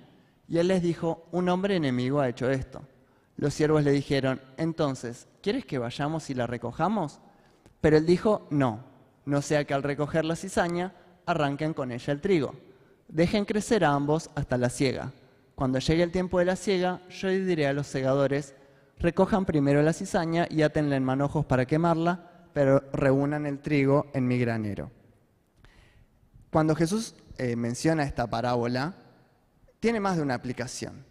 Y él les dijo, un hombre enemigo ha hecho esto. Los siervos le dijeron, entonces, ¿quieres que vayamos y la recojamos? Pero él dijo, no sea que al recoger la cizaña, arranquen con ella el trigo. Dejen crecer a ambos hasta la siega. Cuando llegue el tiempo de la siega, yo diré a los segadores, recojan primero la cizaña y átenla en manojos para quemarla, pero reúnan el trigo en mi granero. Cuando Jesús menciona esta parábola, tiene más de una aplicación.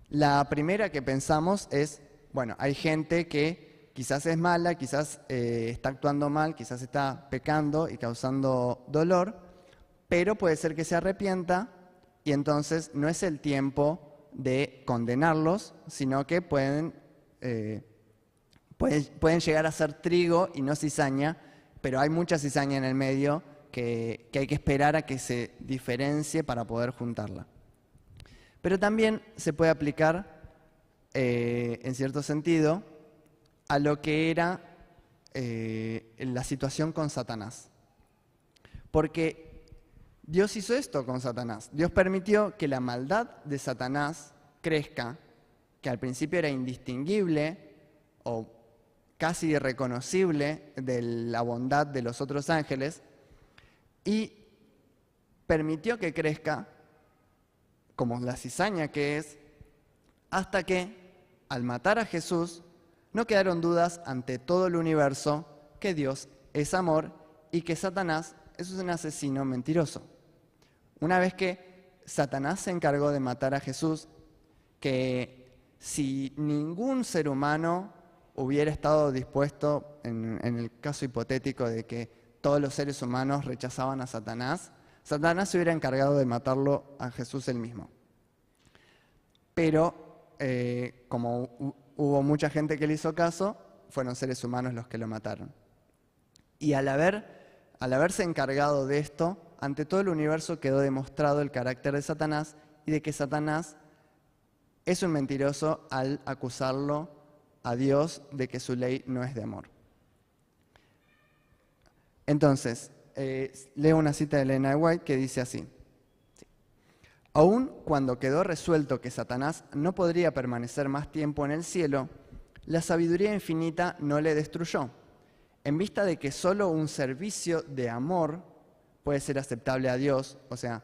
La primera que pensamos es, bueno, hay gente que quizás es mala, quizás está actuando mal, quizás está pecando y causando dolor, pero puede ser que se arrepienta y entonces no es el tiempo de condenarlos, sino que pueden llegar a ser trigo y no cizaña, pero hay mucha cizaña en el medio que hay que esperar a que se diferencie para poder juntarla. Pero también se puede aplicar, en cierto sentido, a lo que era la situación con Satanás. Porque Dios hizo esto con Satanás. Dios permitió que la maldad de Satanás crezca, que al principio era indistinguible o casi irreconocible de la bondad de los otros ángeles, y permitió que crezca, como la cizaña que es, hasta que, al matar a Jesús, no quedaron dudas ante todo el universo que Dios es amor y que Satanás es un asesino mentiroso. Una vez que Satanás se encargó de matar a Jesús, que si ningún ser humano hubiera estado dispuesto, en el caso hipotético de que todos los seres humanos rechazaban a Satanás, Satanás se hubiera encargado de matarlo a Jesús él mismo. Pero como hubo mucha gente que le hizo caso, fueron seres humanos los que lo mataron. Y al haberse encargado de esto, ante todo el universo quedó demostrado el carácter de Satanás y de que Satanás es un mentiroso al acusarlo a Dios de que su ley no es de amor. Entonces, leo una cita de Elena White que dice así: aun cuando quedó resuelto que Satanás no podría permanecer más tiempo en el cielo, la sabiduría infinita no le destruyó, en vista de que solo un servicio de amor puede ser aceptable a Dios, o sea,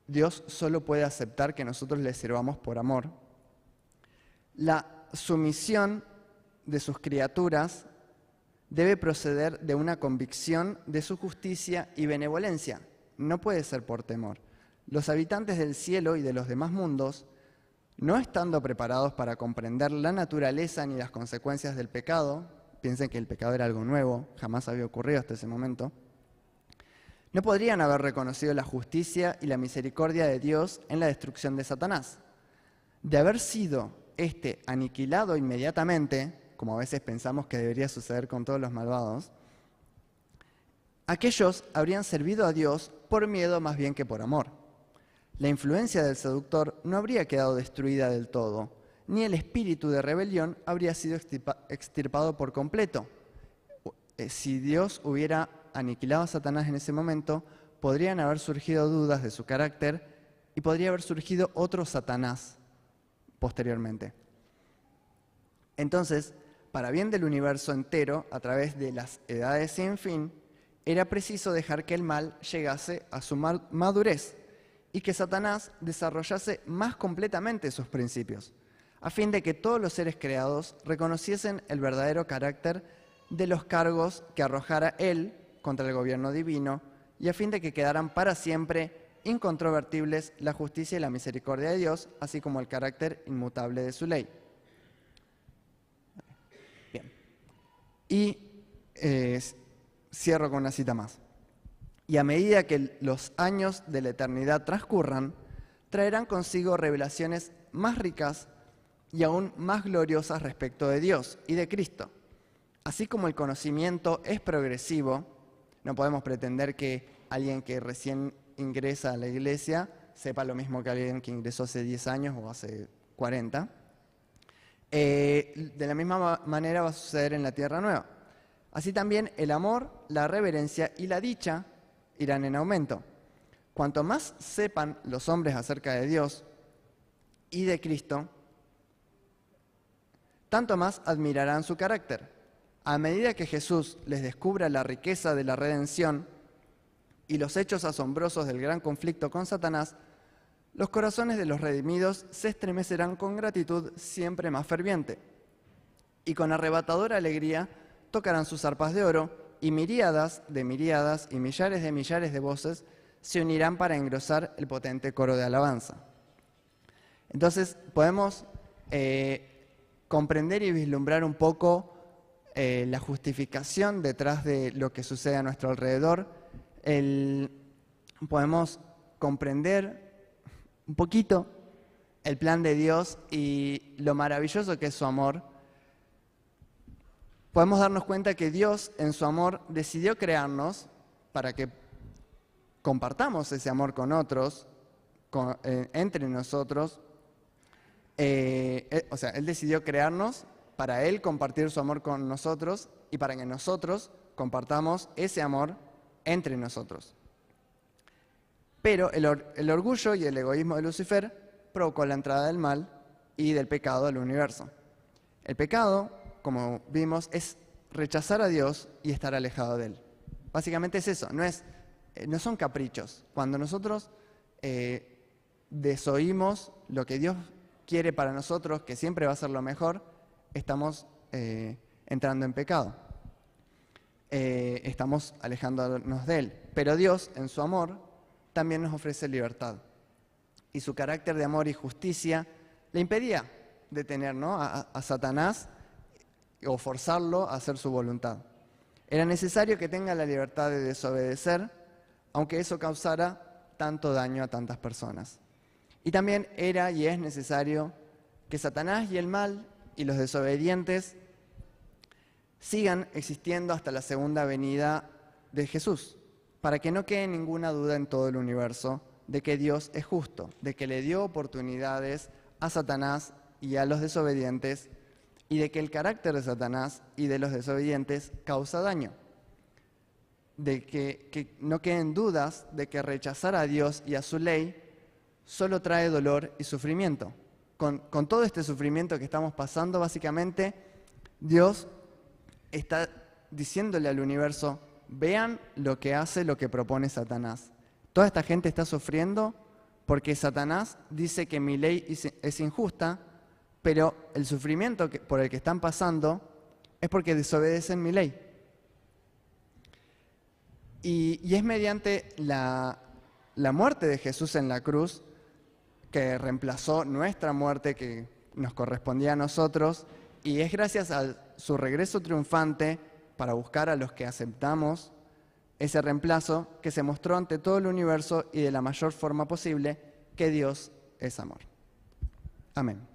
Dios solo puede aceptar que nosotros le sirvamos por amor. La sumisión de sus criaturas debe proceder de una convicción de su justicia y benevolencia, no puede ser por temor. Los habitantes del cielo y de los demás mundos, no estando preparados para comprender la naturaleza ni las consecuencias del pecado, piensen que el pecado era algo nuevo, jamás había ocurrido hasta ese momento, no podrían haber reconocido la justicia y la misericordia de Dios en la destrucción de Satanás. De haber sido éste aniquilado inmediatamente, como a veces pensamos que debería suceder con todos los malvados, aquellos habrían servido a Dios por miedo más bien que por amor. La influencia del seductor no habría quedado destruida del todo, ni el espíritu de rebelión habría sido extirpado por completo. Si Dios hubiera aniquilado a Satanás en ese momento, podrían haber surgido dudas de su carácter y podría haber surgido otro Satanás posteriormente. Entonces, para bien del universo entero, a través de las edades sin fin, era preciso dejar que el mal llegase a su madurez y que Satanás desarrollase más completamente sus principios, a fin de que todos los seres creados reconociesen el verdadero carácter de los cargos que arrojara él contra el gobierno divino y a fin de que quedaran para siempre incontrovertibles la justicia y la misericordia de Dios, así como el carácter inmutable de su ley. Bien. Y cierro con una cita más. Y a medida que los años de la eternidad transcurran, traerán consigo revelaciones más ricas y aún más gloriosas respecto de Dios y de Cristo. Así como el conocimiento es progresivo, no podemos pretender que alguien que recién ingresa a la iglesia sepa lo mismo que alguien que ingresó hace 10 años o hace 40. De la misma manera va a suceder en la tierra nueva. Así también el amor, la reverencia y la dicha irán en aumento. Cuanto más sepan los hombres acerca de Dios y de Cristo, tanto más admirarán su carácter. A medida que Jesús les descubra la riqueza de la redención y los hechos asombrosos del gran conflicto con Satanás, los corazones de los redimidos se estremecerán con gratitud siempre más ferviente, y con arrebatadora alegría tocarán sus arpas de oro, y miríadas y millares de voces se unirán para engrosar el potente coro de alabanza. Entonces podemos comprender y vislumbrar un poco la justificación detrás de lo que sucede a nuestro alrededor. Podemos comprender un poquito el plan de Dios y lo maravilloso que es su amor. Podemos darnos cuenta que Dios en su amor decidió crearnos para que compartamos ese amor con otros, entre nosotros. O sea, Él decidió crearnos para Él compartir su amor con nosotros y para que nosotros compartamos ese amor entre nosotros. Pero el orgullo y el egoísmo de Lucifer provocó la entrada del mal y del pecado al universo. El pecado, como vimos, es rechazar a Dios y estar alejado de Él. Básicamente es eso, no son caprichos. Cuando nosotros desoímos lo que Dios quiere para nosotros, que siempre va a ser lo mejor, estamos entrando en pecado. Estamos alejándonos de Él. Pero Dios, en su amor, también nos ofrece libertad. Y su carácter de amor y justicia le impedía detener, ¿no?, a Satanás o forzarlo a hacer su voluntad. Era necesario que tenga la libertad de desobedecer, aunque eso causara tanto daño a tantas personas. Y también era y es necesario que Satanás y el mal y los desobedientes sigan existiendo hasta la segunda venida de Jesús, para que no quede ninguna duda en todo el universo de que Dios es justo, de que le dio oportunidades a Satanás y a los desobedientes, y de que el carácter de Satanás y de los desobedientes causa daño. de que no queden dudas de que rechazar a Dios y a su ley solo trae dolor y sufrimiento. Con todo este sufrimiento que estamos pasando, básicamente, Dios está diciéndole al universo: vean lo que hace, lo que propone Satanás. Toda esta gente está sufriendo porque Satanás dice que mi ley es injusta, pero el sufrimiento por el que están pasando es porque desobedecen mi ley. Y es mediante la muerte de Jesús en la cruz, que reemplazó nuestra muerte que nos correspondía a nosotros, y es gracias a su regreso triunfante para buscar a los que aceptamos ese reemplazo, que se mostró ante todo el universo y de la mayor forma posible que Dios es amor. Amén.